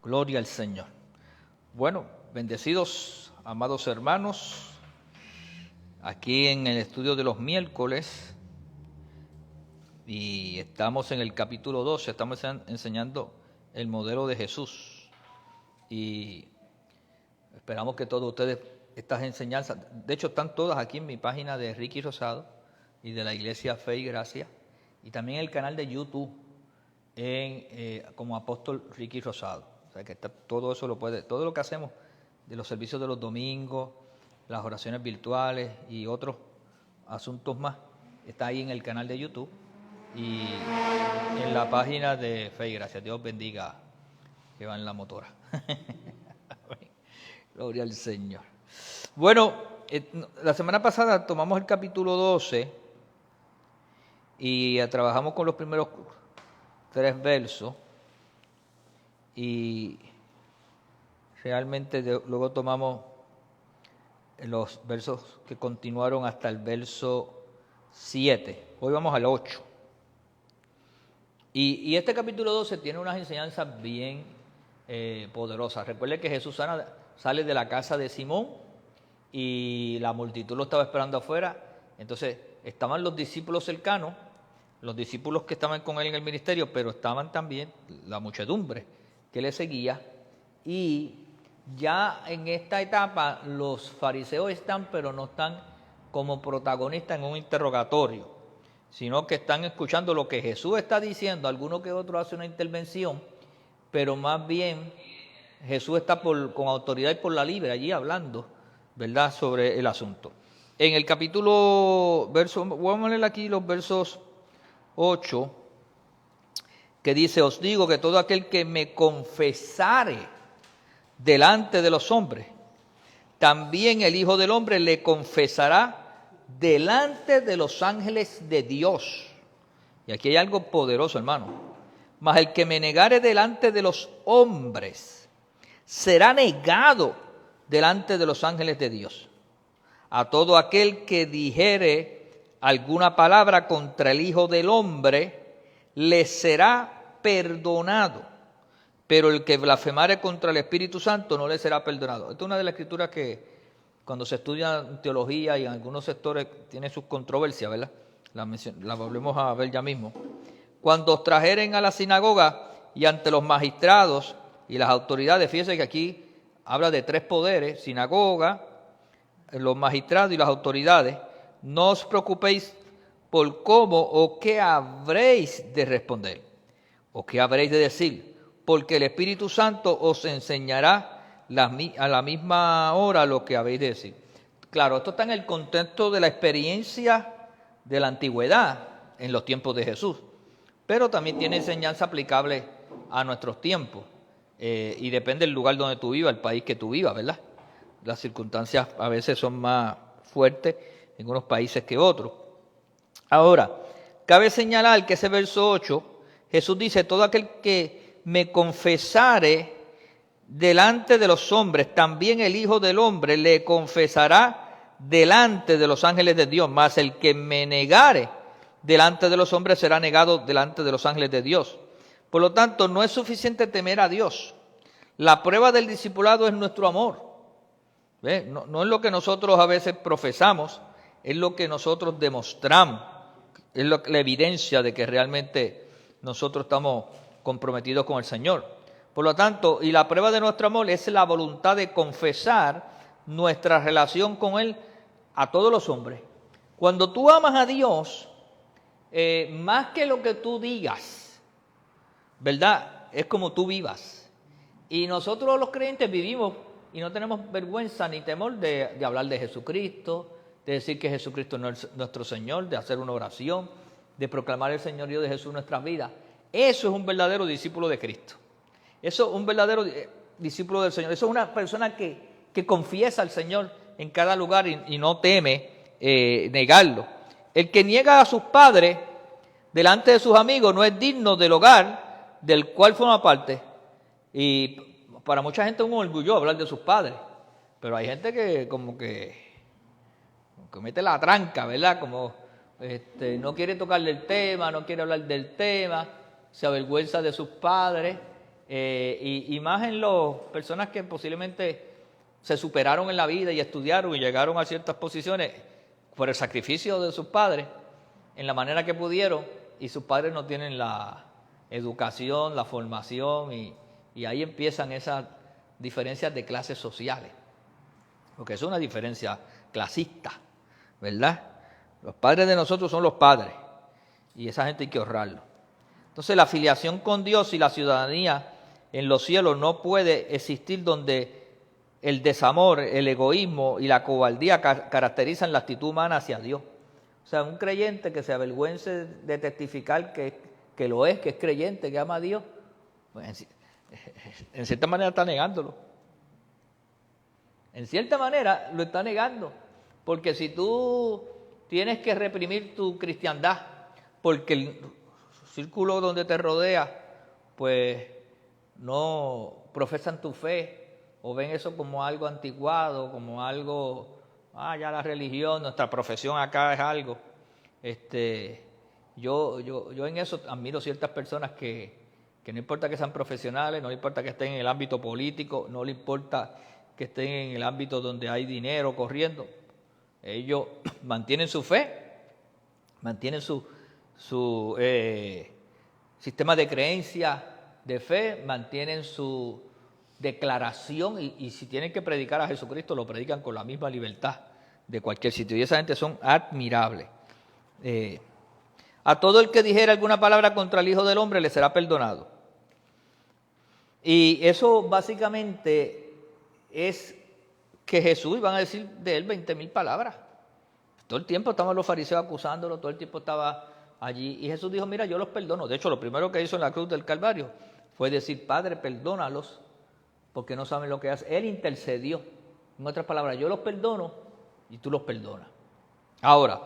Gloria al Señor. Bueno, bendecidos, amados hermanos, aquí en el estudio de los miércoles, y estamos en el capítulo 12, estamos enseñando el modelo de Jesús. Y esperamos que todos ustedes, estas enseñanzas, de hecho están todas aquí en mi página de Ricky Rosado y de la Iglesia Fe y Gracia, y también en el canal de YouTube como Apóstol Ricky Rosado. O sea que todo eso todo lo que hacemos de los servicios de los domingos, las oraciones virtuales y otros asuntos más, está ahí en el canal de YouTube y en la página de Fe y Gracia. Dios bendiga que va en la motora. Gloria al Señor. Bueno, la semana pasada tomamos el capítulo 12 y trabajamos con los primeros 3 versos y realmente luego tomamos los versos que continuaron hasta el verso 7. Hoy vamos al 8. Y este capítulo 12 tiene unas enseñanzas bien poderosas. Recuerde que Jesús sale de la casa de Simón y la multitud lo estaba esperando afuera. Entonces estaban los discípulos cercanos, los discípulos que estaban con él en el ministerio, pero estaban también la muchedumbre que le seguía. Y ya en esta etapa los fariseos están, pero no están como protagonistas en un interrogatorio, sino que están escuchando lo que Jesús está diciendo. Alguno que otro hace una intervención, pero más bien Jesús está con autoridad y por la libre allí hablando, ¿verdad?, sobre el asunto. En el capítulo, vamos a leer aquí los versos 8, que dice: os digo que todo aquel que me confesare delante de los hombres, también el Hijo del Hombre le confesará delante de los ángeles de Dios. Y aquí hay algo poderoso, hermano. Mas el que me negare delante de los hombres, será negado delante de los ángeles de Dios. A todo aquel que dijere alguna palabra contra el Hijo del Hombre, le será perdonado, pero el que blasfemare contra el Espíritu Santo no le será perdonado. Esta es una de las escrituras que cuando se estudia teología y en algunos sectores tiene sus controversias, ¿verdad? La volvemos a ver ya mismo. Cuando os trajeren a la sinagoga y ante los magistrados y las autoridades, fíjense que aquí habla de 3 poderes: sinagoga, los magistrados y las autoridades. No os preocupéis por cómo o qué habréis de responder o qué habréis de decir, porque el Espíritu Santo os enseñará a la misma hora lo que habéis de decir. Claro, esto está en el contexto de la experiencia de la antigüedad en los tiempos de Jesús, pero también tiene enseñanza aplicable a nuestros tiempos, y depende del lugar donde tú vivas, el país que tú vivas, ¿verdad? Las circunstancias a veces son más fuertes en unos países que otros. Ahora, cabe señalar que ese verso 8, Jesús dice: todo aquel que me confesare delante de los hombres, también el Hijo del Hombre le confesará delante de los ángeles de Dios. Mas el que me negare delante de los hombres será negado delante de los ángeles de Dios. Por lo tanto, no es suficiente temer a Dios. La prueba del discipulado es nuestro amor. No es lo que nosotros a veces profesamos, es lo que nosotros demostramos, es la evidencia de que realmente nosotros estamos comprometidos con el Señor. Por lo tanto, y la prueba de nuestro amor es la voluntad de confesar nuestra relación con Él a todos los hombres. Cuando tú amas a Dios, más que lo que tú digas, ¿verdad?, es como tú vivas. Y nosotros los creyentes vivimos y no tenemos vergüenza ni temor de hablar de Jesucristo, de decir que Jesucristo es nuestro Señor, de hacer una oración, de proclamar el señorío de Jesús en nuestras vidas. Eso es un verdadero discípulo de Cristo. Eso es un verdadero discípulo del Señor. Eso es una persona que confiesa al Señor en cada lugar y no teme negarlo. El que niega a sus padres delante de sus amigos no es digno del hogar del cual forma parte. Y para mucha gente es un orgullo hablar de sus padres, pero hay gente que como que mete la tranca, ¿verdad? Como no quiere tocarle el tema, no quiere hablar del tema, se avergüenza de sus padres. y más en las personas que posiblemente se superaron en la vida y estudiaron y llegaron a ciertas posiciones por el sacrificio de sus padres, en la manera que pudieron, y sus padres no tienen la educación, la formación, y ahí empiezan esas diferencias de clases sociales, porque es una diferencia clasista, ¿verdad? Los padres de nosotros son los padres, y esa gente hay que honrarlo. Entonces la filiación con Dios y la ciudadanía en los cielos no puede existir donde el desamor, el egoísmo y la cobardía caracterizan la actitud humana hacia Dios. O sea, un creyente que se avergüence de testificar que lo es, que es creyente, que ama a Dios, pues en cierta manera está negándolo. En cierta manera lo está negando, porque si tú tienes que reprimir tu cristiandad, porque el círculo donde te rodea, pues no profesan tu fe, o ven eso como algo anticuado, como algo, ya la religión, nuestra profesión acá es algo. Yo en eso admiro ciertas personas que no importa que sean profesionales, no le importa que estén en el ámbito político, no le importa que estén en el ámbito donde hay dinero corriendo, ellos mantienen su fe, mantienen su sistema de creencia, de fe, mantienen su declaración y si tienen que predicar a Jesucristo lo predican con la misma libertad de cualquier sitio, y esa gente son admirables. A todo el que dijera alguna palabra contra el Hijo del Hombre le será perdonado. Y eso básicamente es que Jesús, iban a decir de él 20,000 palabras. Todo el tiempo estaban los fariseos acusándolo, todo el tiempo estaba allí. Y Jesús dijo, mira, yo los perdono. De hecho, lo primero que hizo en la cruz del Calvario fue decir, Padre, perdónalos, porque no saben lo que hacen. Él intercedió. En otras palabras, yo los perdono y tú los perdonas. Ahora,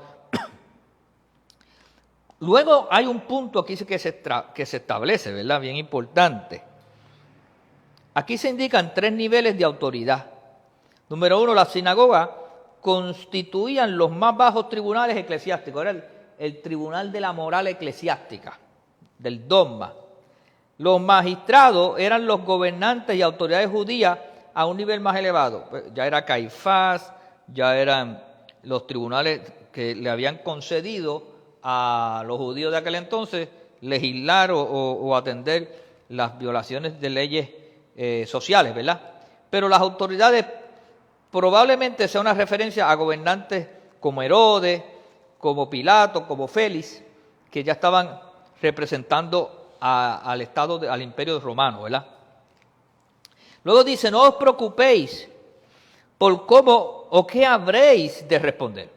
luego hay un punto aquí que se establece, ¿verdad? Bien importante. Aquí se indican 3 niveles de autoridad. Número 1, las sinagogas constituían los más bajos tribunales eclesiásticos. Era el tribunal de la moral eclesiástica, del dogma. Los magistrados eran los gobernantes y autoridades judías a un nivel más elevado. Ya era Caifás, ya eran los tribunales que le habían concedido a los judíos de aquel entonces legislar o atender las violaciones de leyes sociales, ¿verdad? Pero las autoridades probablemente sea una referencia a gobernantes como Herodes, como Pilato, como Félix, que ya estaban representando al Estado, al Imperio Romano, ¿verdad? Luego dice, no os preocupéis por cómo o qué habréis de responder.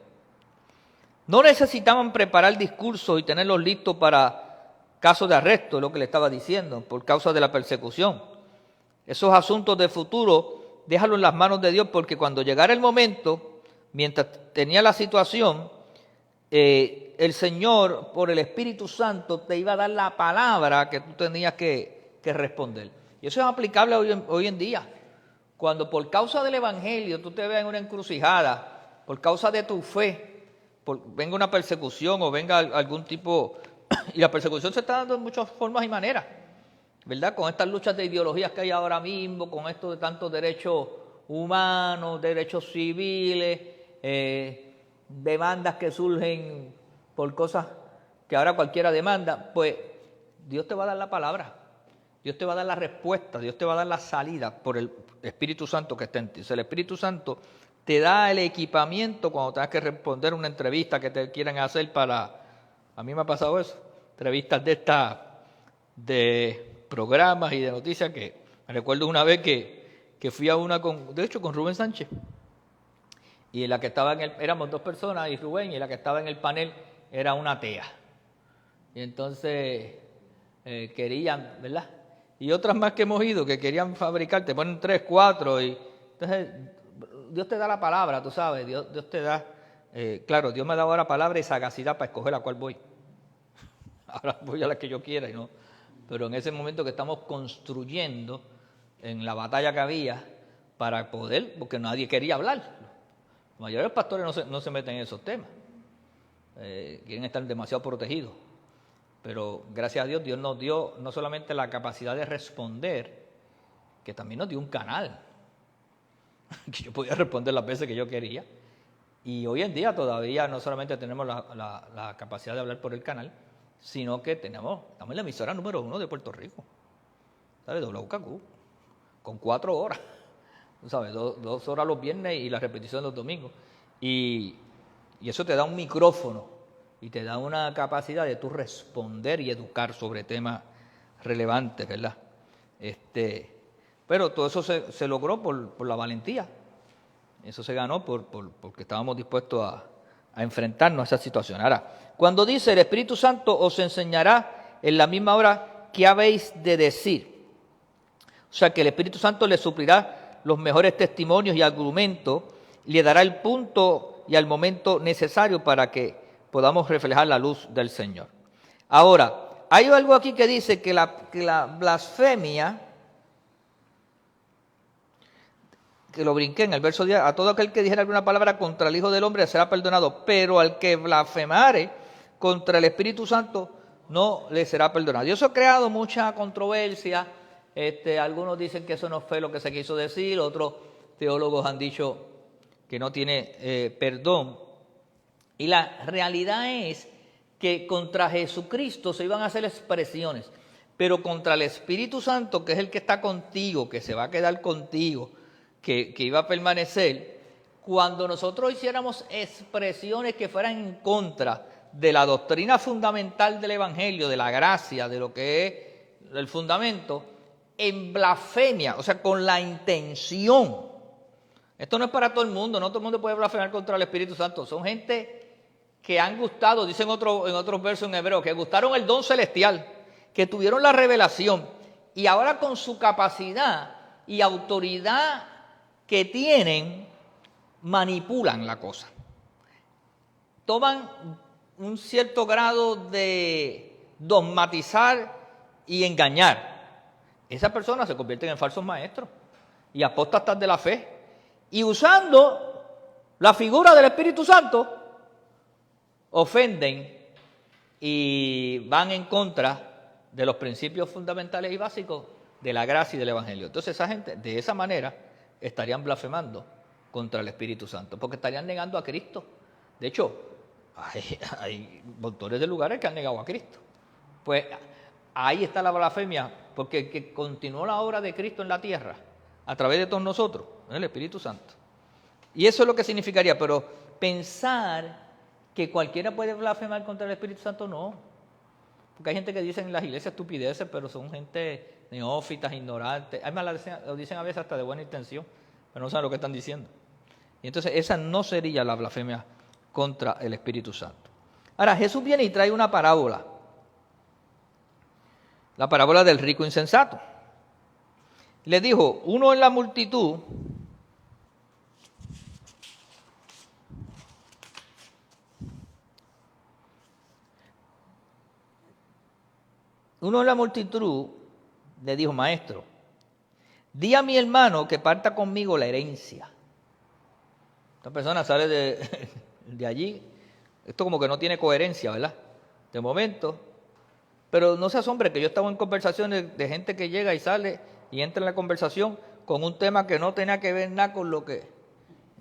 No necesitaban preparar discursos y tenerlos listos para caso de arresto, es lo que le estaba diciendo, por causa de la persecución. Esos asuntos de futuro, déjalo en las manos de Dios, porque cuando llegara el momento, mientras tenía la situación, el Señor, por el Espíritu Santo, te iba a dar la palabra que tú tenías que responder. Y eso es aplicable hoy en día. Cuando por causa del Evangelio tú te veas en una encrucijada, por causa de tu fe, venga una persecución o venga algún tipo, y la persecución se está dando en muchas formas y maneras, ¿verdad? Con estas luchas de ideologías que hay ahora mismo, con esto de tantos derechos humanos, derechos civiles, demandas que surgen por cosas que ahora cualquiera demanda, pues Dios te va a dar la palabra, Dios te va a dar la respuesta, Dios te va a dar la salida por el Espíritu Santo que está en ti. O sea, el Espíritu Santo te da el equipamiento cuando tengas que responder una entrevista que te quieran hacer para... A mí me ha pasado eso, entrevistas de programas y de noticias que... Me recuerdo una vez que fui a una de hecho con Rubén Sánchez, y la que estaba éramos 2 personas y Rubén, y la que estaba en el panel era una atea. Y entonces querían, ¿verdad? Y otras más que hemos ido, que querían fabricar, te ponen 3, 4, y entonces Dios te da la palabra, tú sabes, Dios te da, claro, Dios me da ahora palabra y sagacidad para escoger a cuál voy. Ahora voy a la que yo quiera, y no. Pero en ese momento que estamos construyendo, en la batalla que había, para poder, porque nadie quería hablar. La mayoría de los pastores no se meten en esos temas, quieren estar demasiado protegidos. Pero gracias a Dios, Dios nos dio no solamente la capacidad de responder, que también nos dio un canal, que yo podía responder las veces que yo quería. Y hoy en día todavía no solamente tenemos la capacidad de hablar por el canal, sino que estamos en la emisora número 1 de Puerto Rico, ¿sabes? WKQ, con 4 horas, ¿sabes? 2 horas los viernes y la repetición los domingos. Y eso te da un micrófono y te da una capacidad de tú responder y educar sobre temas relevantes, ¿verdad? Pero todo eso se logró por la valentía. Eso se ganó porque estábamos dispuestos a enfrentarnos a esa situación. Ahora, cuando dice el Espíritu Santo os enseñará en la misma hora qué habéis de decir. O sea, que el Espíritu Santo le suplirá los mejores testimonios y argumentos, le dará el punto y el momento necesario para que podamos reflejar la luz del Señor. Ahora, hay algo aquí que dice que la blasfemia, que lo brinqué en el verso 10, a todo aquel que dijera alguna palabra contra el Hijo del Hombre será perdonado, pero al que blasfemare contra el Espíritu Santo no le será perdonado. Y eso ha creado mucha controversia. Algunos dicen que eso no fue lo que se quiso decir, otros teólogos han dicho que no tiene perdón. Y la realidad es que contra Jesucristo se iban a hacer expresiones, pero contra el Espíritu Santo, que es el que está contigo, que se va a quedar contigo, que iba a permanecer, cuando nosotros hiciéramos expresiones que fueran en contra de la doctrina fundamental del Evangelio, de la gracia, de lo que es el fundamento, en blasfemia, o sea, con la intención. Esto no es para todo el mundo, no todo el mundo puede blasfemar contra el Espíritu Santo. Son gente que han gustado, dicen en otros versos en hebreo, que gustaron el don celestial, que tuvieron la revelación y ahora con su capacidad y autoridad que tienen, manipulan la cosa. Toman un cierto grado de dogmatizar y engañar. Esas personas se convierten en falsos maestros y apóstatas de la fe. Y usando la figura del Espíritu Santo, ofenden y van en contra de los principios fundamentales y básicos de la gracia y del Evangelio. Entonces esa gente, de esa manera, estarían blasfemando contra el Espíritu Santo, porque estarían negando a Cristo. De hecho, hay montones de lugares que han negado a Cristo. Pues ahí está la blasfemia, porque el que continuó la obra de Cristo en la tierra, a través de todos nosotros, es el Espíritu Santo. Y eso es lo que significaría, pero pensar que cualquiera puede blasfemar contra el Espíritu Santo, no. Porque hay gente que dice en las iglesias estupideces, pero son gente neófitas, ignorantes. Además, lo dicen a veces hasta de buena intención, pero no saben lo que están diciendo. Y entonces esa no sería la blasfemia contra el Espíritu Santo. Ahora, Jesús viene y trae una parábola. La parábola del rico insensato. Le dijo, uno en la multitud le dijo, maestro, di a mi hermano que parta conmigo la herencia. Esta persona sale de allí, esto como que no tiene coherencia, ¿verdad? De momento, pero no se asombre que yo estaba en conversaciones de gente que llega y sale y entra en la conversación con un tema que no tenía que ver nada con lo que...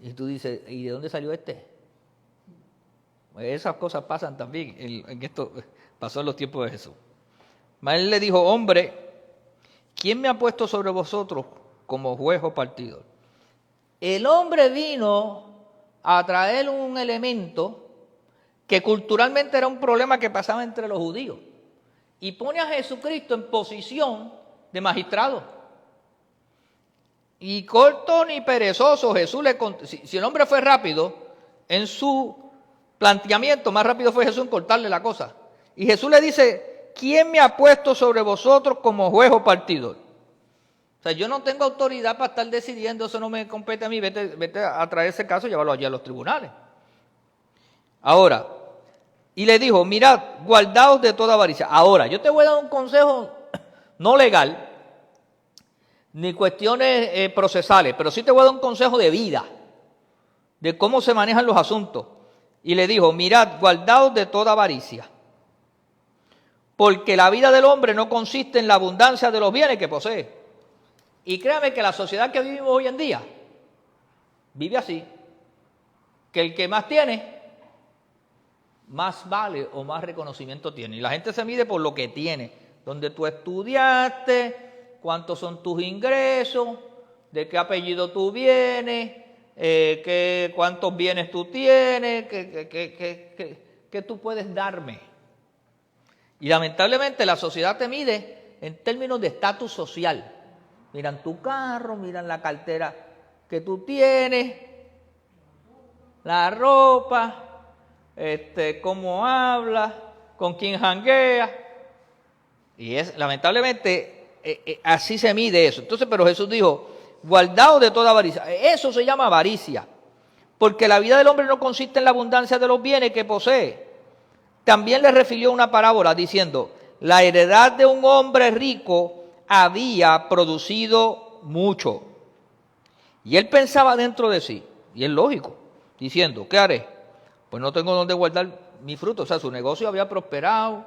Y tú dices, ¿y de dónde salió este? Pues esas cosas pasan también, en esto pasó en los tiempos de Jesús. Mas él le dijo, hombre, ¿quién me ha puesto sobre vosotros como juez o partidor? El hombre vino a traer un elemento que culturalmente era un problema que pasaba entre los judíos y pone a Jesucristo en posición de magistrado. Y corto ni perezoso, Jesús si el hombre fue rápido en su planteamiento, más rápido fue Jesús en cortarle la cosa. Y Jesús le dice, ¿quién me ha puesto sobre vosotros como juez o partidor? O sea, yo no tengo autoridad para estar decidiendo, eso no me compete a mí, vete a traer ese caso y llevarlo allí a los tribunales. Ahora, y le dijo, mirad, guardaos de toda avaricia. Ahora, yo te voy a dar un consejo no legal, ni cuestiones procesales, pero sí te voy a dar un consejo de vida, de cómo se manejan los asuntos. Y le dijo, mirad, guardaos de toda avaricia, porque la vida del hombre no consiste en la abundancia de los bienes que posee. Y créame que la sociedad que vivimos hoy en día vive así, que el que más tiene, más vale o más reconocimiento tiene. Y la gente se mide por lo que tiene, donde tú estudiaste, cuántos son tus ingresos, de qué apellido tú vienes, cuántos bienes tú tienes, qué tú puedes darme. Y lamentablemente la sociedad te mide en términos de estatus social. Miran tu carro, miran la cartera que tú tienes, la ropa, cómo hablas, con quién jangueas. Y lamentablemente así se mide eso. Entonces, pero Jesús dijo, guardaos de toda avaricia. Eso se llama avaricia, porque la vida del hombre no consiste en la abundancia de los bienes que posee. También le refirió una parábola diciendo, la heredad de un hombre rico había producido mucho. Y él pensaba dentro de sí, y es lógico, diciendo, ¿qué haré? Pues no tengo dónde guardar mi fruto. O sea, su negocio había prosperado,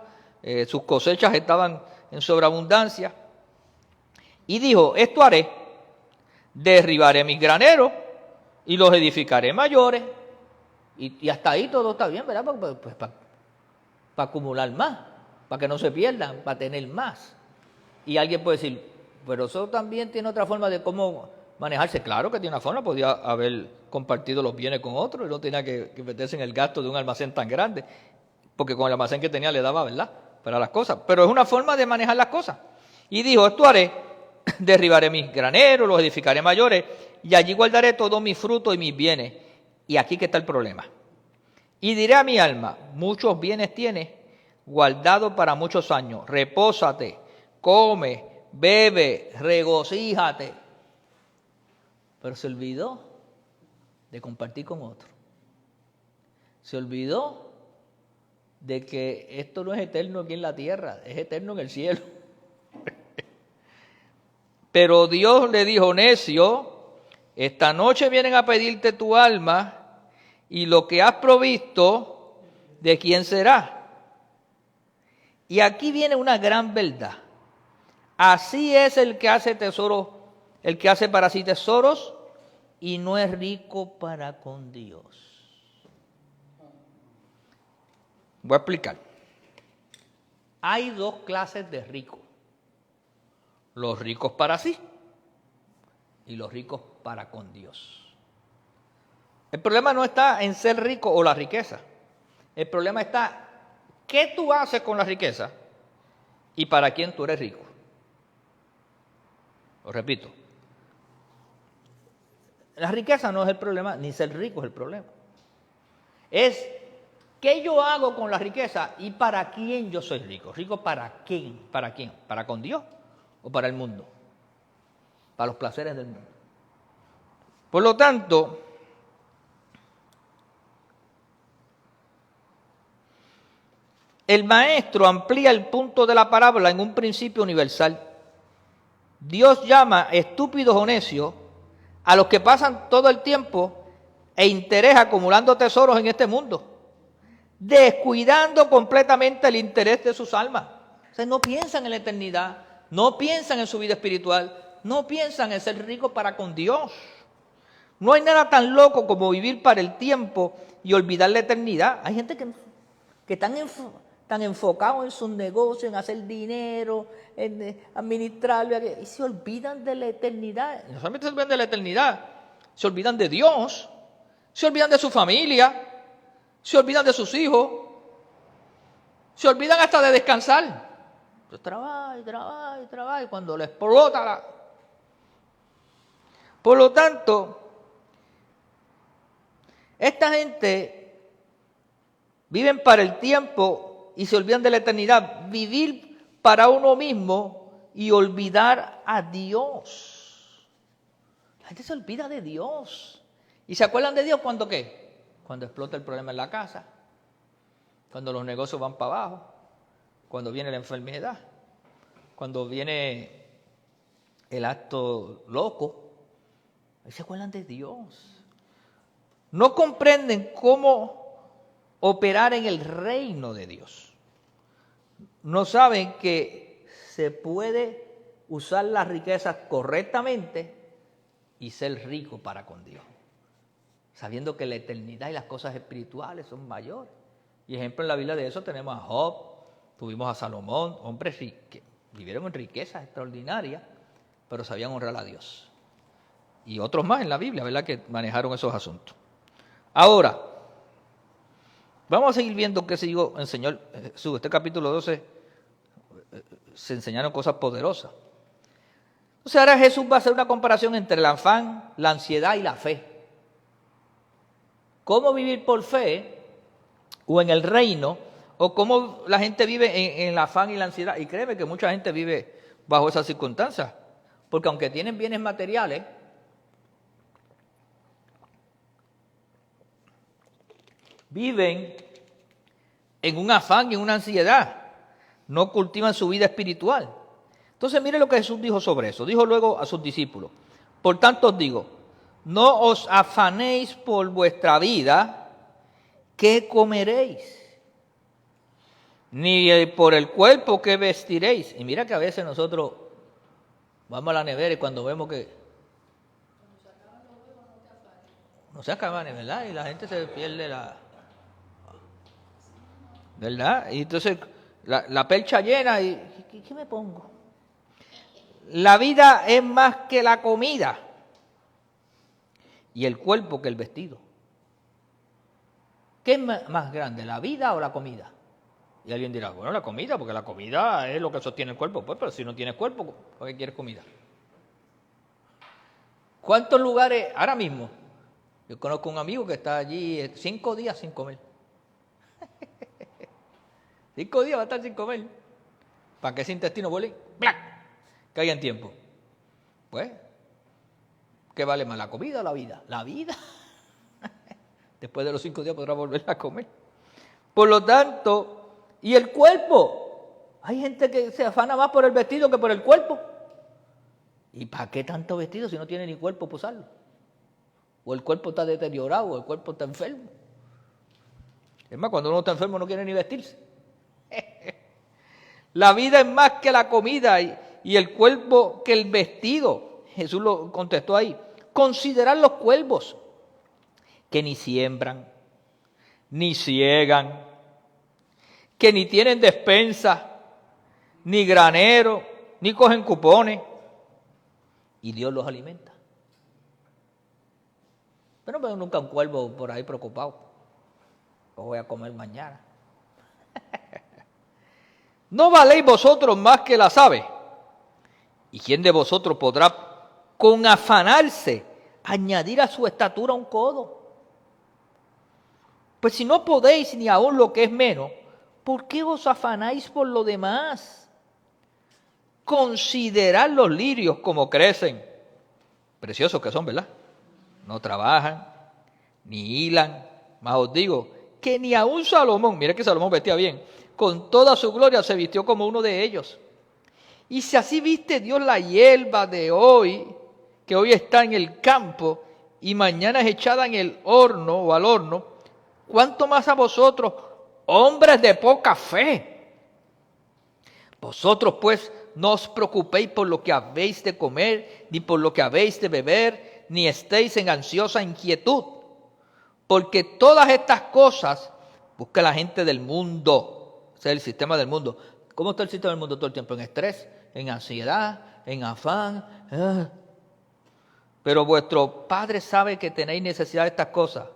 sus cosechas estaban en sobreabundancia. Y dijo, esto haré, derribaré mis graneros y los edificaré mayores. Y hasta ahí todo está bien, ¿verdad? Pues, para acumular más, para que no se pierdan, para tener más. Y alguien puede decir, pero eso también tiene otra forma de cómo manejarse. Claro que tiene una forma, podía haber compartido los bienes con otros y no tenía que meterse en el gasto de un almacén tan grande, porque con el almacén que tenía le daba, ¿verdad?, para las cosas. Pero es una forma de manejar las cosas. Y dijo, esto haré, derribaré mis graneros, los edificaré mayores, y allí guardaré todos mis frutos y mis bienes. Y aquí que está el problema. Y diré a mi alma, muchos bienes tienes guardados para muchos años, repósate, come, bebe, regocíjate. Pero se olvidó de compartir con otro. Se olvidó de que esto no es eterno aquí en la tierra, es eterno en el cielo. Pero Dios le dijo, necio, esta noche vienen a pedirte tu alma y lo que has provisto, ¿de quién será? Y aquí viene una gran verdad. Así es el que hace tesoros, el que hace para sí tesoros y no es rico para con Dios. Voy a explicar. Hay dos clases de ricos. Los ricos para sí y los ricos para con Dios. El problema no está en ser rico o la riqueza. El problema está, ¿qué tú haces con la riqueza y para quién tú eres rico? Lo repito. La riqueza no es el problema, ni ser rico es el problema. Es qué yo hago con la riqueza y para quién yo soy rico. ¿Rico para quién? ¿Para quién? ¿Para con Dios o para el mundo? Para los placeres del mundo. Por lo tanto, el maestro amplía el punto de la parábola en un principio universal. Dios llama estúpidos o necios a los que pasan todo el tiempo e interés acumulando tesoros en este mundo, descuidando completamente el interés de sus almas. O sea, no piensan en la eternidad, no piensan en su vida espiritual, no piensan en ser ricos para con Dios. No hay nada tan loco como vivir para el tiempo y olvidar la eternidad. Hay gente que están tan enfocados en sus negocios, en hacer dinero, en administrarlo, y se olvidan de la eternidad. No solamente se olvidan de la eternidad, se olvidan de Dios, se olvidan de su familia, se olvidan de sus hijos, se olvidan hasta de descansar. Entonces trabaja, y cuando le explota la... Por lo tanto, esta gente viven para el tiempo y se olvidan de la eternidad. Vivir para uno mismo y olvidar a Dios. La gente se olvida de Dios. ¿Y se acuerdan de Dios cuando qué? Cuando explota el problema en la casa, cuando los negocios van para abajo, cuando viene la enfermedad, cuando viene el acto loco. Ahí se acuerdan de Dios. No comprenden cómo operar en el reino de Dios. no saben que se puede usar las riquezas correctamente y ser rico para con Dios, sabiendo que la eternidad y las cosas espirituales son mayores. Y ejemplo en la Biblia de eso tenemos a Job, tuvimos a Salomón, hombres que vivieron en riquezas extraordinarias, pero sabían honrar a Dios. Y otros más en la Biblia, ¿verdad?, que manejaron esos asuntos. Ahora, vamos a seguir viendo qué enseñó Jesús. Este capítulo 12 se enseñaron cosas poderosas. Entonces ahora Jesús va a hacer una comparación entre el afán, la ansiedad y la fe. ¿Cómo vivir por fe o en el reino? O cómo la gente vive en el afán y la ansiedad. Y créeme que mucha gente vive bajo esas circunstancias. Porque aunque tienen bienes materiales, viven en un afán y en una ansiedad. No cultivan su vida espiritual. Entonces mire lo que Jesús dijo sobre eso. Dijo luego a sus discípulos: por tanto os digo, no os afanéis por vuestra vida, ¿qué comeréis? Ni por el cuerpo, ¿qué vestiréis? Y mira que a veces nosotros vamos a la nevera y cuando vemos que no se acaban, ¿verdad? Y la gente se pierde la... ¿verdad? Y entonces la percha llena y ¿qué me pongo? La vida es más que la comida y el cuerpo que el vestido. ¿Qué es más grande, la vida o la comida? Y alguien dirá, bueno, la comida, porque la comida es lo que sostiene el cuerpo. Pues, pero si no tienes cuerpo, ¿por qué quieres comida? ¿Cuántos lugares, ahora mismo, yo conozco un amigo que está allí 5 días sin comer? 5 días va a estar sin comer. Para que ese intestino vuele, ¡plac!, caiga en tiempo. Pues, ¿qué vale más, la comida o la vida? La vida. Después de los 5 días podrá volver a comer. Por lo tanto, ¿y el cuerpo? Hay gente que se afana más por el vestido que por el cuerpo. ¿Y para qué tanto vestido si no tiene ni cuerpo para usarlo? O el cuerpo está deteriorado, o el cuerpo está enfermo. Es más, cuando uno está enfermo no quiere ni vestirse. La vida es más que la comida y el cuerpo que el vestido. Jesús lo contestó ahí. Considerad los cuervos, que ni siembran, ni ciegan, que ni tienen despensa, ni granero, ni cogen cupones, y Dios los alimenta. Pero no veo nunca un cuervo por ahí preocupado. Lo voy a comer mañana. ¿No valéis vosotros más que las aves? ¿Y quién de vosotros podrá con afanarse añadir a su estatura un codo? Pues si no podéis ni aún lo que es menos, ¿por qué os afanáis por lo demás? Considerad los lirios como crecen. Preciosos que son, ¿verdad? No trabajan, ni hilan. Mas os digo que ni aun Salomón, mire que Salomón vestía bien, con toda su gloria se vistió como uno de ellos. Y si así viste Dios la hierba de hoy, que hoy está en el campo y mañana es echada en el horno o al horno, ¿cuánto más a vosotros, hombres de poca fe? Vosotros pues no os preocupéis por lo que habéis de comer, ni por lo que habéis de beber, ni estéis en ansiosa inquietud, porque todas estas cosas busca la gente del mundo. Ese es el sistema del mundo. ¿Cómo está el sistema del mundo todo el tiempo? En estrés, en ansiedad, en afán. Pero vuestro Padre sabe que tenéis necesidad de estas cosas.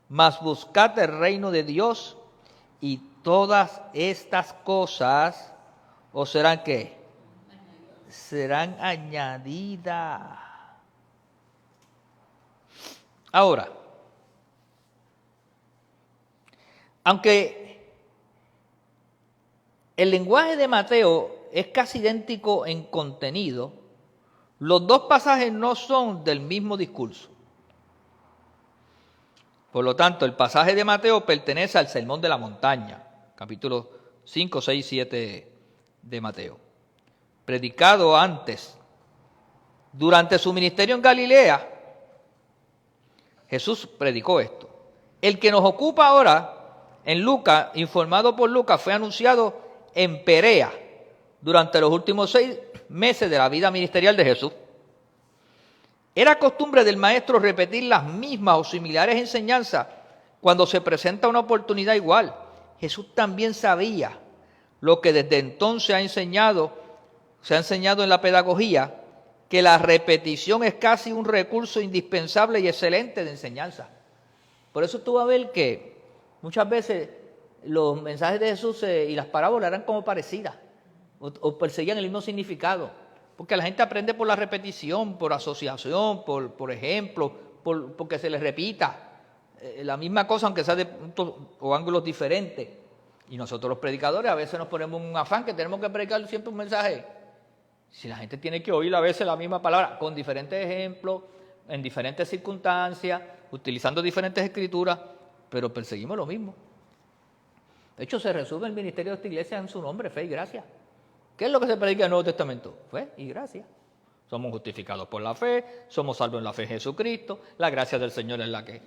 Mas buscad el reino de Dios y todas estas cosas os serán ¿qué? Serán añadidas. Ahora, aunque el lenguaje de Mateo es casi idéntico en contenido, los dos pasajes no son del mismo discurso. Por lo tanto, el pasaje de Mateo pertenece al Sermón de la Montaña, capítulos 5, 6, 7 de Mateo. Predicado antes, durante su ministerio en Galilea, Jesús predicó esto. El que nos ocupa ahora, en Lucas, informado por Lucas, fue anunciado en Perea durante los últimos 6 meses de la vida ministerial de Jesús. Era costumbre del maestro repetir las mismas o similares enseñanzas cuando se presenta una oportunidad igual. Jesús también sabía lo que desde entonces se ha enseñado en la pedagogía, que la repetición es casi un recurso indispensable y excelente de enseñanza. Por eso tú vas a ver que muchas veces los mensajes de Jesús y las parábolas eran como parecidas o perseguían el mismo significado, porque la gente aprende por la repetición, por asociación, por ejemplo, porque se les repita la misma cosa aunque sea de puntos o ángulos diferentes. Y nosotros los predicadores a veces nos ponemos un afán que tenemos que predicar siempre un mensaje. Si la gente tiene que oír a veces la misma palabra con diferentes ejemplos, en diferentes circunstancias, utilizando diferentes escrituras, pero perseguimos lo mismo. De hecho, se resume el ministerio de esta iglesia en su nombre, fe y gracia. ¿Qué es lo que se predica en el Nuevo Testamento? Fe y gracia. Somos justificados por la fe, somos salvos en la fe en Jesucristo, la gracia del Señor es la que...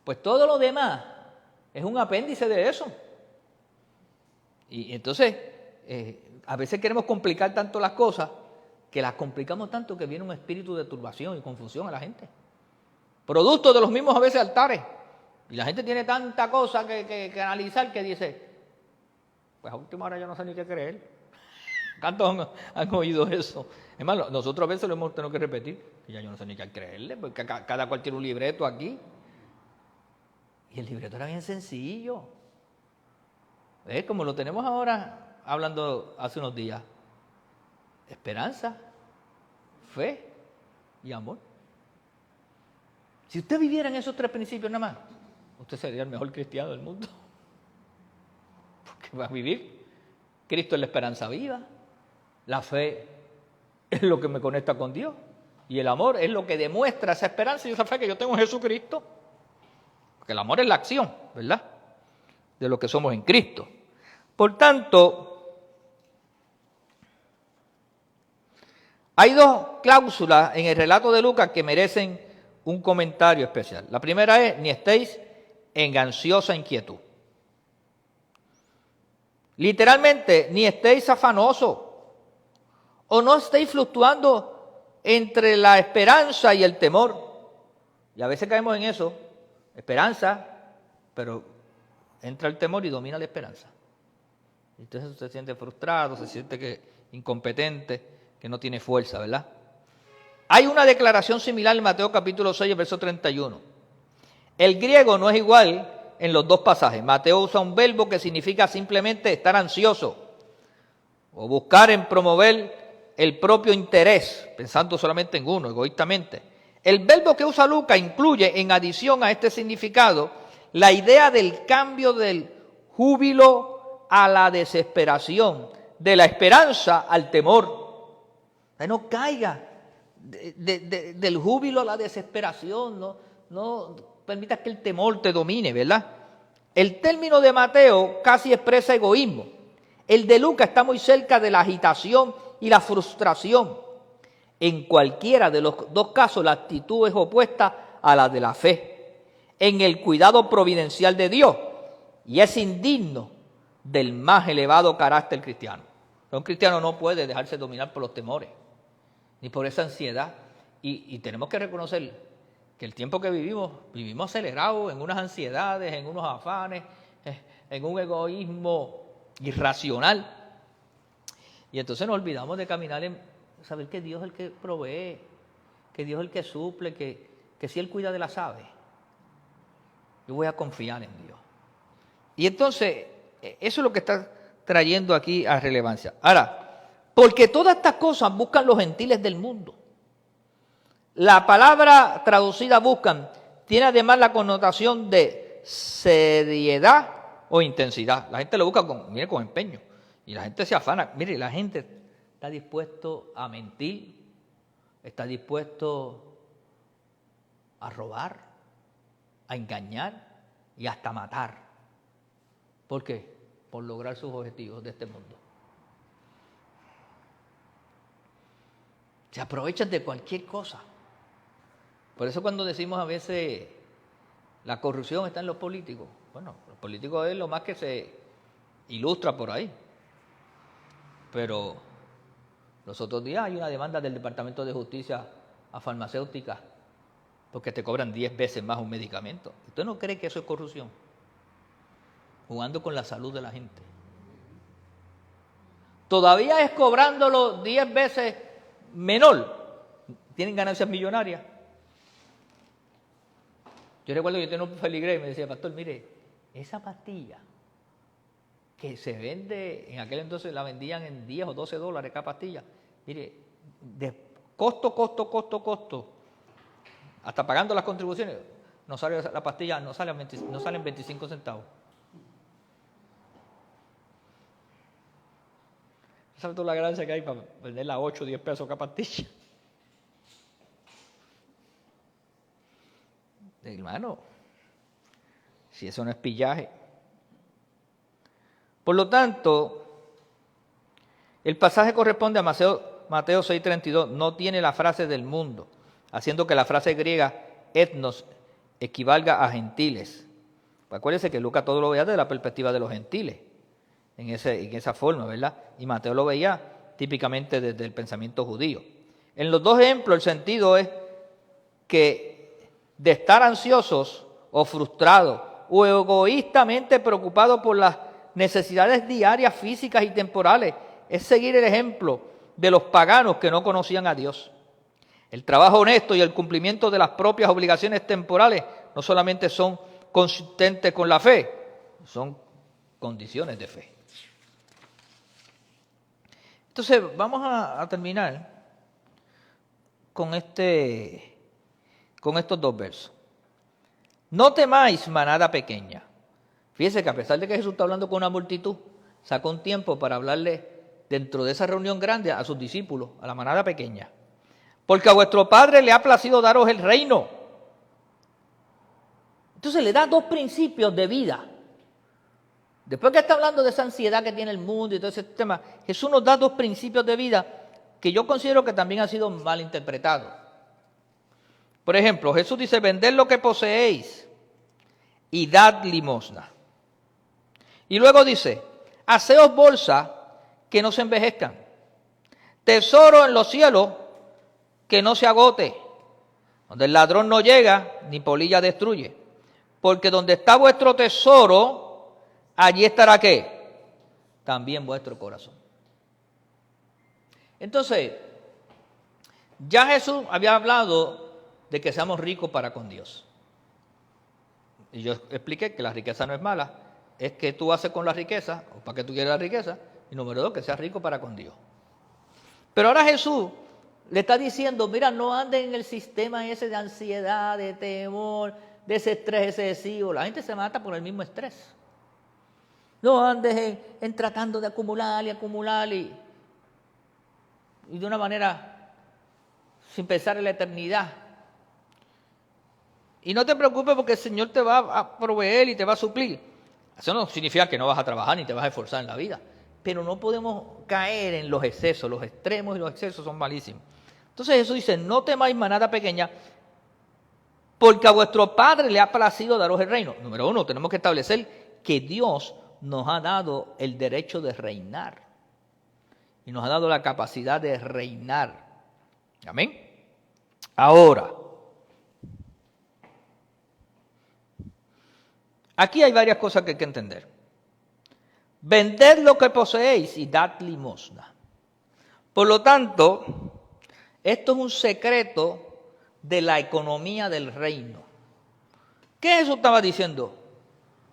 Pues todo lo demás es un apéndice de eso. Y entonces, a veces queremos complicar tanto las cosas, que las complicamos tanto que viene un espíritu de turbación y confusión a la gente. Producto de los mismos a veces altares. Y la gente tiene tanta cosa que analizar que dice, pues a última hora yo no sé ni qué creer. ¿Cuántos han oído eso? Es más, nosotros a veces lo hemos tenido que repetir, que ya yo no sé ni qué creerle, porque cada cual tiene un libreto aquí. Y el libreto era bien sencillo. Como lo tenemos ahora, hablando hace unos días. Esperanza, fe y amor. Si usted viviera en esos 3 principios nada más, usted sería el mejor cristiano del mundo. Porque va a vivir. Cristo es la esperanza viva. La fe es lo que me conecta con Dios. Y el amor es lo que demuestra esa esperanza y esa fe que yo tengo en Jesucristo. Porque el amor es la acción, ¿verdad? De lo que somos en Cristo. Por tanto, hay 2 cláusulas en el relato de Lucas que merecen un comentario especial. La primera es, ni estéis en ansiosa inquietud. Literalmente, ni estéis afanosos o no estéis fluctuando entre la esperanza y el temor. Y a veces caemos en eso, esperanza, pero entra el temor y domina la esperanza. Entonces usted se siente frustrado, se siente que incompetente, que no tiene fuerza, ¿verdad? Hay una declaración similar en Mateo capítulo 6, verso 31. El griego no es igual en los 2 pasajes. Mateo usa un verbo que significa simplemente estar ansioso o buscar en promover el propio interés, pensando solamente en uno, egoístamente. El verbo que usa Lucas incluye, en adición a este significado, la idea del cambio del júbilo a la desesperación, de la esperanza al temor. No caiga del júbilo a la desesperación, no permitas que el temor te domine, ¿verdad? El término de Mateo casi expresa egoísmo. El de Lucas está muy cerca de la agitación y la frustración. En cualquiera de los 2 casos, la actitud es opuesta a la de la fe, en el cuidado providencial de Dios, y es indigno del más elevado carácter cristiano. Un cristiano no puede dejarse dominar por los temores, ni por esa ansiedad, y tenemos que reconocer que el tiempo que vivimos acelerados en unas ansiedades, en unos afanes, en un egoísmo irracional. Y entonces nos olvidamos de caminar en saber que Dios es el que provee, que Dios es el que suple, que si Él cuida de las aves, yo voy a confiar en Dios. Y entonces, eso es lo que está trayendo aquí a relevancia. Ahora, porque todas estas cosas buscan los gentiles del mundo. La palabra traducida buscan tiene además la connotación de seriedad o intensidad. La gente lo busca con empeño. Y la gente se afana. Mire, la gente está dispuesto a mentir, está dispuesto a robar, a engañar y hasta matar. ¿Por qué? Por lograr sus objetivos de este mundo. Se aprovechan de cualquier cosa. Por eso cuando decimos a veces la corrupción está en los políticos, bueno, los políticos es lo más que se ilustra por ahí. Pero los otros días hay una demanda del Departamento de Justicia a farmacéuticas porque te cobran 10 veces más un medicamento. ¿Usted no cree que eso es corrupción? Jugando con la salud de la gente. Todavía es cobrándolo 10 veces menor. Tienen ganancias millonarias. Yo recuerdo que yo tenía un feligrés y me decía, pastor, mire, esa pastilla que se vende, en aquel entonces la vendían en 10 o 12 dólares cada pastilla. Mire, de costo, hasta pagando las contribuciones, no sale la pastilla, no salen 25 centavos. ¿Sabes tú la ganancia que hay para venderla a 8 o 10 pesos cada pastilla? Hermano, si eso no es pillaje. Por lo tanto, el pasaje corresponde a Mateo 6:32, no tiene la frase del mundo, haciendo que la frase griega etnos equivalga a gentiles. Acuérdense que Lucas todo lo veía desde la perspectiva de los gentiles, en esa forma, ¿verdad? Y Mateo lo veía típicamente desde el pensamiento judío. En los dos ejemplos el sentido es que de estar ansiosos o frustrados o egoístamente preocupados por las necesidades diarias, físicas y temporales, es seguir el ejemplo de los paganos que no conocían a Dios. El trabajo honesto y el cumplimiento de las propias obligaciones temporales no solamente son consistentes con la fe, son condiciones de fe. Entonces, vamos a terminar con estos dos versos. No temáis, manada pequeña. Fíjense que a pesar de que Jesús está hablando con una multitud, sacó un tiempo para hablarle dentro de esa reunión grande a sus discípulos, a la manada pequeña. Porque a vuestro Padre le ha placido daros el reino. Entonces le da dos principios de vida. Después que está hablando de esa ansiedad que tiene el mundo y todo ese tema, Jesús nos da dos principios de vida que yo considero que también han sido mal interpretados. Por ejemplo, Jesús dice, vended lo que poseéis y dad limosna. Y luego dice, haceos bolsas que no se envejezcan, tesoro en los cielos que no se agote, donde el ladrón no llega ni polilla destruye. Porque donde está vuestro tesoro, allí estará ¿qué? También vuestro corazón. Entonces, ya Jesús había hablado de que seamos ricos para con Dios. Y yo expliqué que la riqueza no es mala, es que tú haces con la riqueza, o para qué tú quieres la riqueza, y número dos, que seas rico para con Dios. Pero ahora Jesús le está diciendo, mira, no anden en el sistema ese de ansiedad, de temor, de ese estrés excesivo. La gente se mata por el mismo estrés. No andes en tratando de acumular y de una manera sin pensar en la eternidad. Y no te preocupes porque el Señor te va a proveer y te va a suplir. Eso no significa que no vas a trabajar ni te vas a esforzar en la vida. Pero no podemos caer en los excesos. Los extremos y los excesos son malísimos. Entonces Jesús dice, no temáis, manada pequeña, porque a vuestro Padre le ha placido daros el reino. Número uno, tenemos que establecer que Dios nos ha dado el derecho de reinar. Y nos ha dado la capacidad de reinar. Amén. Ahora, aquí hay varias cosas que hay que entender. Vended lo que poseéis y dad limosna. Por lo tanto, esto es un secreto de la economía del reino. ¿Qué Jesús estaba diciendo?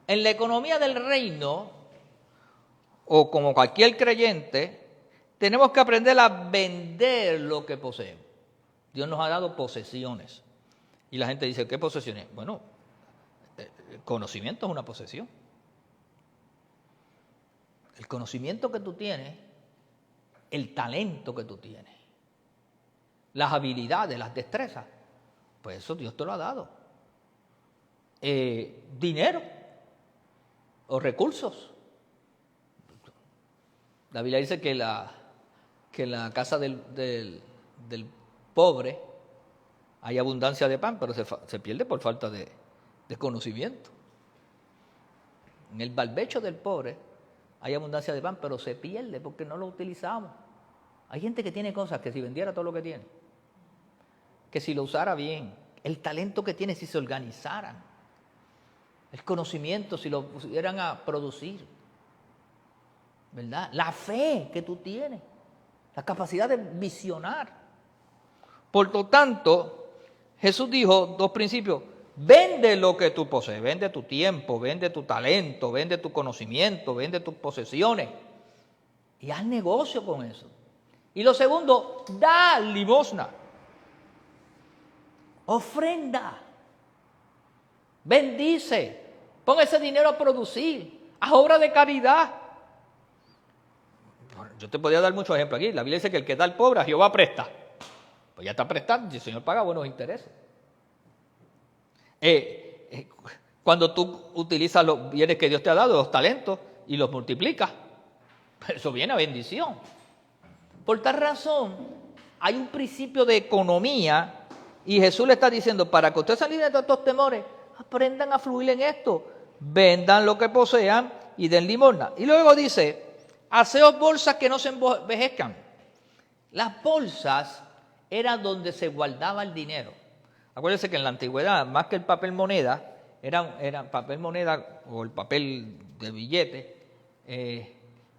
En la economía del reino, o como cualquier creyente, tenemos que aprender a vender lo que poseemos. Dios nos ha dado posesiones. Y la gente dice, ¿qué posesiones? Bueno, el conocimiento es una posesión. El conocimiento que tú tienes, el talento que tú tienes, las habilidades, las destrezas, pues eso Dios te lo ha dado. Dinero o recursos. La Biblia dice que en la casa del pobre hay abundancia de pan, pero se pierde por falta de conocimiento. En el barbecho del pobre hay abundancia de pan, pero se pierde porque no lo utilizamos. Hay gente que tiene cosas que si vendiera todo lo que tiene, que si lo usara bien, el talento que tiene si se organizaran, el conocimiento si lo pusieran a producir, ¿verdad? La fe que tú tienes, la capacidad de visionar. Por lo tanto, Jesús dijo dos principios: vende lo que tú posees, vende tu tiempo, vende tu talento, vende tu conocimiento, vende tus posesiones y haz negocio con eso. Y lo segundo, da limosna, ofrenda, bendice, pon ese dinero a producir, haz obra de caridad. Yo te podría dar muchos ejemplos aquí. La Biblia dice que el que da al pobre a Jehová presta. Pues ya está prestando y el Señor paga buenos intereses. Cuando tú utilizas los bienes que Dios te ha dado, los talentos, y los multiplicas, eso viene a bendición. Por tal razón, hay un principio de economía y Jesús le está diciendo, para que ustedes salgan de todos estos temores, aprendan a fluir en esto, vendan lo que posean y den limosna. Y luego dice, haceos bolsas que no se envejezcan. Las bolsas era donde se guardaba el dinero. Acuérdense que en la antigüedad, más que el papel moneda, era papel moneda o el papel de billete,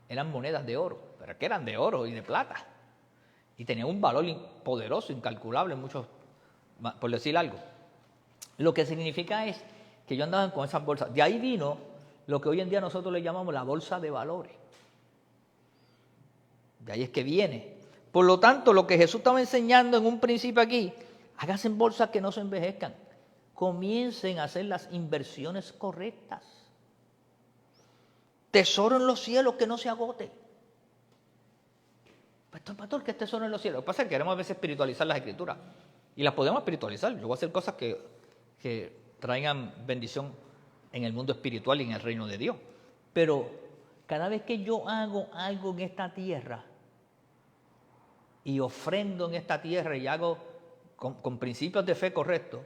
eran monedas de oro, pero que eran de oro y de plata. Y tenían un valor poderoso, incalculable, muchos, por decir algo. Lo que significa es que yo andaba con esas bolsas. De ahí vino lo que hoy en día nosotros le llamamos la bolsa de valores. De ahí es que viene. Por lo tanto, lo que Jesús estaba enseñando en un principio aquí, háganse bolsas que no se envejezcan. Comiencen a hacer las inversiones correctas. Tesoro en los cielos que no se agote. Pastor, ¿qué es tesoro en los cielos? Lo que pasa es que queremos a veces espiritualizar las escrituras. Y las podemos espiritualizar. Yo voy a hacer cosas que traigan bendición en el mundo espiritual y en el reino de Dios. Pero cada vez que yo hago algo en esta tierra, y ofrendo en esta tierra y hago con principios de fe correctos,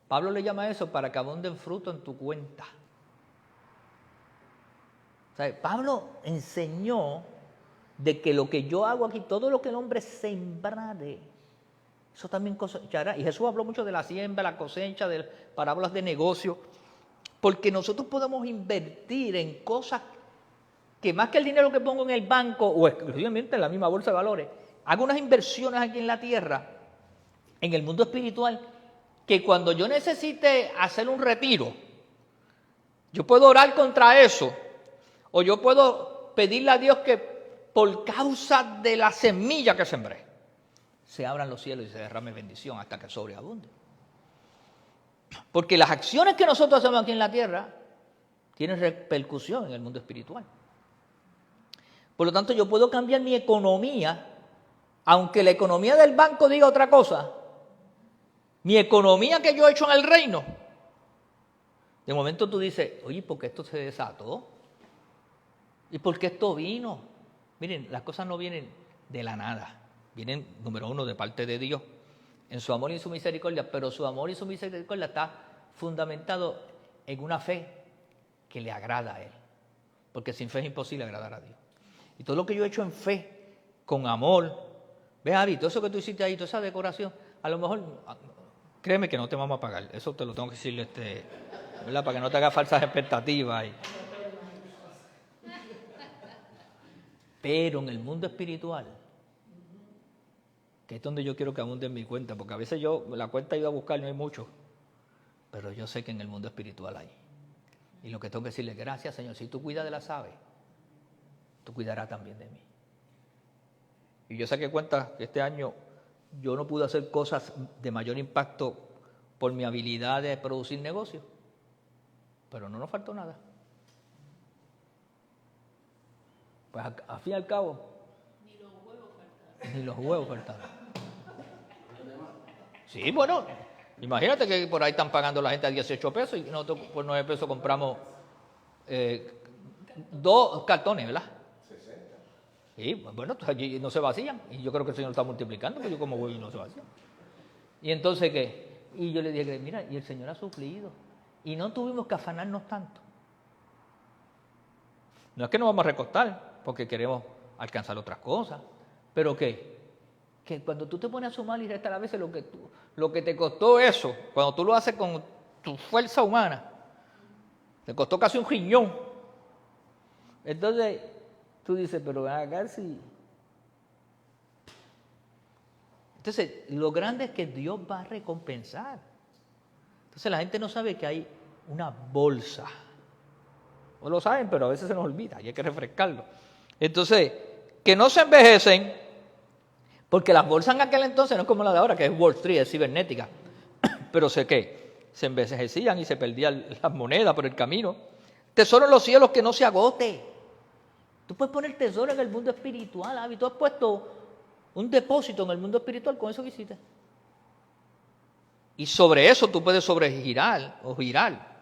Pablo le llama a eso para que abunden fruto en tu cuenta. O sea, Pablo enseñó de que lo que yo hago aquí, todo lo que el hombre sembrare, eso también cosechará. Y Jesús habló mucho de la siembra, la cosecha, de parábolas de negocio, porque nosotros podemos invertir en cosas que más que el dinero que pongo en el banco o exclusivamente en la misma bolsa de valores, hago unas inversiones aquí en la tierra, en el mundo espiritual, que cuando yo necesite hacer un retiro, yo puedo orar contra eso, o yo puedo pedirle a Dios que por causa de la semilla que sembré, se abran los cielos y se derrame bendición hasta que sobreabunde. Porque las acciones que nosotros hacemos aquí en la tierra tienen repercusión en el mundo espiritual. Por lo tanto, yo puedo cambiar mi economía. Aunque la economía del banco diga otra cosa, mi economía que yo he hecho en el reino, de momento tú dices, oye, ¿por qué esto se desató? ¿Y por qué esto vino? Miren, las cosas no vienen de la nada, vienen, número uno, de parte de Dios, en su amor y su misericordia, pero su amor y su misericordia está fundamentado en una fe que le agrada a Él, porque sin fe es imposible agradar a Dios. Y todo lo que yo he hecho en fe, con amor, ve, Ari, todo eso que tú hiciste ahí, toda esa decoración, a lo mejor, créeme que no te vamos a pagar. Eso te lo tengo que decir, ¿verdad? Para que no te hagas falsas expectativas. Pero en el mundo espiritual, que es donde yo quiero que abunde en mi cuenta, porque a veces yo, la cuenta iba a buscar, no hay mucho, pero yo sé que en el mundo espiritual hay. Y lo que tengo que decirle, gracias, Señor, si tú cuidas de las aves, tú cuidarás también de mí. Y yo saqué cuenta que este año yo no pude hacer cosas de mayor impacto por mi habilidad de producir negocios, pero no nos faltó nada. Pues al fin y al cabo, ni los huevos faltaron. Sí, bueno, imagínate que por ahí están pagando la gente a 18 pesos y nosotros por 9 pesos compramos 2 cartones, ¿verdad? Y bueno, allí no se vacían. Y yo creo que el Señor está multiplicando, porque yo como voy y no se vacían. Y entonces, ¿qué? Y yo le dije, mira, y el Señor ha suplido. Y no tuvimos que afanarnos tanto. No es que nos vamos a recostar porque queremos alcanzar otras cosas, pero ¿qué? Que cuando tú te pones a sumar y restar a veces lo que te costó eso, cuando tú lo haces con tu fuerza humana, te costó casi un riñón. Entonces, tú dices, pero ven acá sí. Entonces, lo grande es que Dios va a recompensar. Entonces, la gente no sabe que hay una bolsa. No lo saben, pero a veces se nos olvida y hay que refrescarlo. Entonces, que no se envejecen, porque las bolsas en aquel entonces no es como la de ahora, que es Wall Street, es cibernética. Pero sé que se envejecían y se perdían las monedas por el camino. Tesoro en los cielos que no se agote. Tú puedes poner tesoro en el mundo espiritual, Avi. Tú has puesto un depósito en el mundo espiritual con eso que hiciste. Y sobre eso tú puedes sobregirar o girar.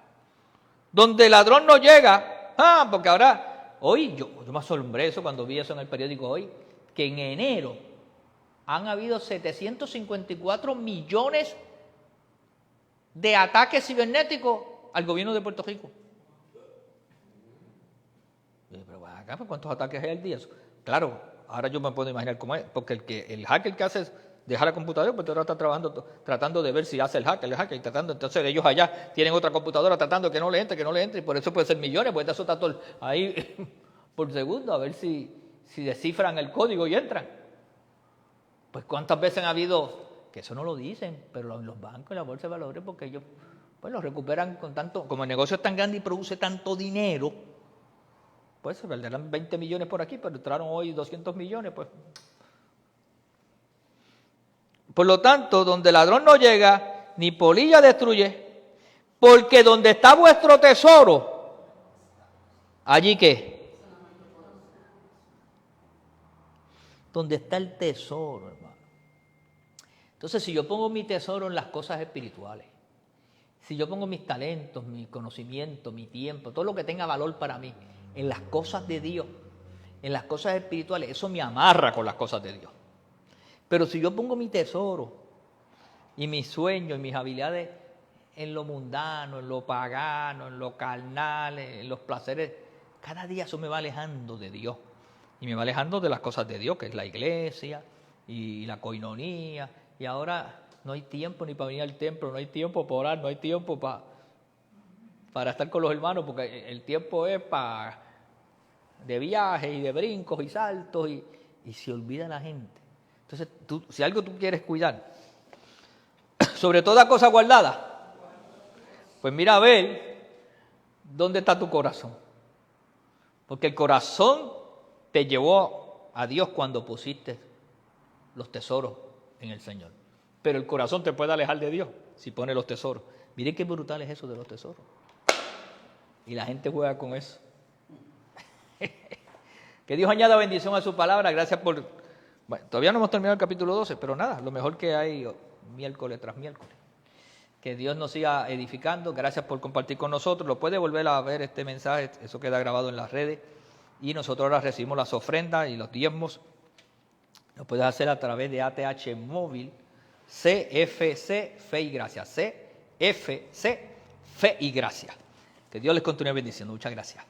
Donde el ladrón no llega, porque ahora, hoy, yo me asombré eso cuando vi eso en el periódico hoy, que en enero han habido 754 millones de ataques cibernéticos al gobierno de Puerto Rico. Pero acá, ¿cuántos ataques hay al día? Claro, ahora yo me puedo imaginar cómo es, porque el hacker que hace es dejar la computadora, pues ahora está tratando de ver si hace el hacker, entonces ellos allá tienen otra computadora tratando que no le entre, y por eso puede ser millones, pues eso está todo ahí por segundo, a ver si descifran el código y entran. Pues cuántas veces han habido, que eso no lo dicen, pero los bancos y la bolsa de valores, porque ellos pues lo recuperan con tanto, como el negocio es tan grande y produce tanto dinero, pues se perderán 20 millones por aquí, pero entraron hoy 200 millones, pues. Por lo tanto, donde el ladrón no llega, ni polilla destruye, porque donde está vuestro tesoro, allí ¿qué? Donde está el tesoro, hermano. Entonces, si yo pongo mi tesoro en las cosas espirituales, si yo pongo mis talentos, mi conocimiento, mi tiempo, todo lo que tenga valor para mí, en las cosas de Dios, en las cosas espirituales, eso me amarra con las cosas de Dios. Pero si yo pongo mi tesoro y mis sueños y mis habilidades en lo mundano, en lo pagano, en lo carnal, en los placeres, cada día eso me va alejando de Dios. Y me va alejando de las cosas de Dios, que es la iglesia y la coinonía. Y ahora no hay tiempo ni para venir al templo, no hay tiempo para orar, no hay tiempo para estar con los hermanos, porque el tiempo es de viajes y de brincos y saltos y se olvida la gente. Entonces, si algo tú quieres cuidar, sobre toda cosa guardada, pues mira a ver dónde está tu corazón. Porque el corazón te llevó a Dios cuando pusiste los tesoros en el Señor. Pero el corazón te puede alejar de Dios si pones los tesoros. Miren qué brutal es eso de los tesoros. Y la gente juega con eso. Que Dios añada bendición a su palabra. Gracias por... Bueno, todavía no hemos terminado el capítulo 12, pero nada, lo mejor que hay miércoles tras miércoles. Que Dios nos siga edificando. Gracias por compartir con nosotros. Lo puede volver a ver este mensaje, eso queda grabado en las redes. Y nosotros ahora recibimos las ofrendas y los diezmos. Lo puedes hacer a través de ATH Móvil, CFC Fe y Gracia. CFC Fe y Gracia. Que Dios les continúe bendiciendo. Muchas gracias.